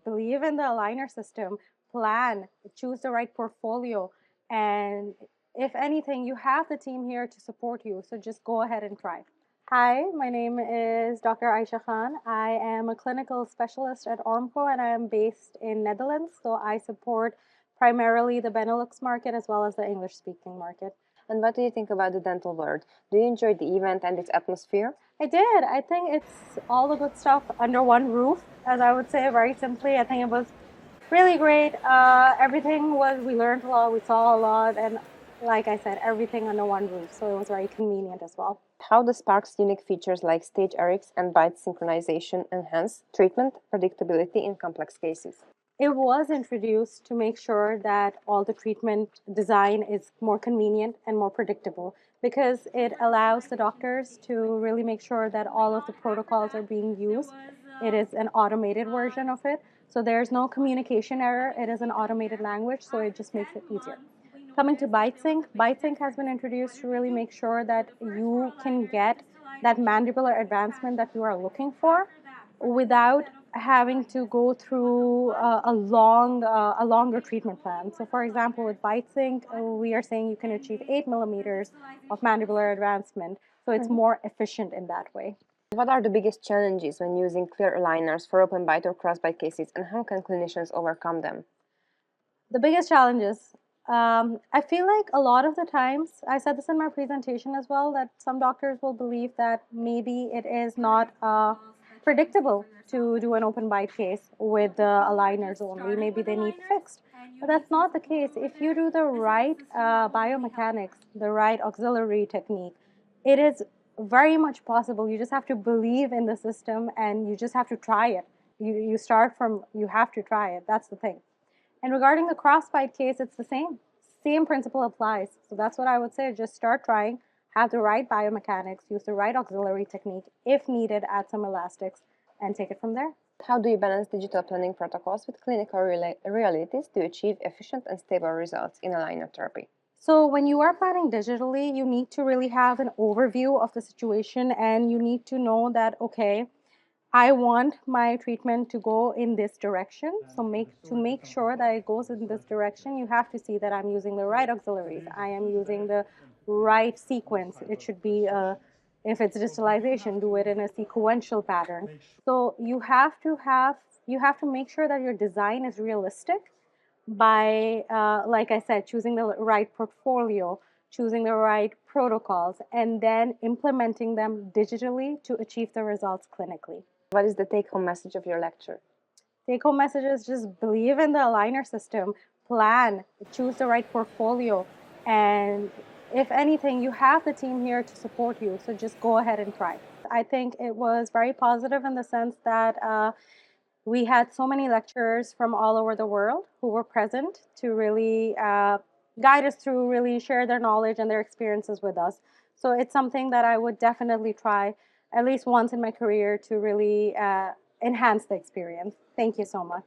believe in the aligner system, plan, choose the right portfolio, and if anything, you have the team here to support you. So just go ahead and try. Hi, my name is Dr. Ayesha Khan. I am a clinical specialist at Ormco and I am based in Netherlands. So I support primarily the Benelux market as well as the English-speaking market. And what do you think about the dental world? Do you enjoy the event and its atmosphere? I did. I think it's all the good stuff under one roof, as I would say very simply. I think it was really great. We learned a lot, we saw a lot, and like I said, everything under one roof. So it was very convenient as well. How does Spark's unique features like StageRx and bite synchronization enhance treatment predictability in complex cases? It was introduced to make sure that all the treatment design is more convenient and more predictable because it allows the doctors to really make sure that all of the protocols are being used. It is an automated version of it. So there's no communication error. It is an automated language, so it just makes it easier. Coming to BiteSync, BiteSync has been introduced to really make sure that you can get that mandibular advancement that you are looking for without having to go through a longer treatment plan. So for example, with BiteSync, we are saying you can achieve 8 millimeters of mandibular advancement. So it's more efficient in that way. What are the biggest challenges when using clear aligners for open bite or crossbite cases, and how can clinicians overcome them? The biggest challenges, I feel like a lot of the times, I said this in my presentation as well, that some doctors will believe that maybe it is not predictable to do an open bite case with the aligners only. Maybe they need fixed. But that's not the case. If you do the right biomechanics, the right auxiliary technique, it is very much possible. You just have to believe in the system and you just have to try it. You start from, you have to try it. That's the thing. And regarding the crossbite case, it's the same. Same principle applies. So that's what I would say. Just start trying, have the right biomechanics, use the right auxiliary technique. If needed, add some elastics and take it from there. How do you balance digital planning protocols with clinical realities to achieve efficient and stable results in aligner therapy? So when you are planning digitally, you need to really have an overview of the situation and you need to know that, okay, I want my treatment to go in this direction. So to make sure that it goes in this direction, you have to see that I'm using the right auxiliaries. I am using the right sequence. It should be, if it's distalization, do it in a sequential pattern. So you have to make sure that your design is realistic by, like I said, choosing the right portfolio, choosing the right protocols, and then implementing them digitally to achieve the results clinically. What is the take-home message of your lecture? Take-home message is just believe in the aligner system, plan, choose the right portfolio, and if anything, you have the team here to support you, so just go ahead and try. I think it was very positive in the sense that we had so many lecturers from all over the world who were present to really guide us through, really share their knowledge and their experiences with us. So it's something that I would definitely try at least once in my career to really enhance the experience. Thank you so much.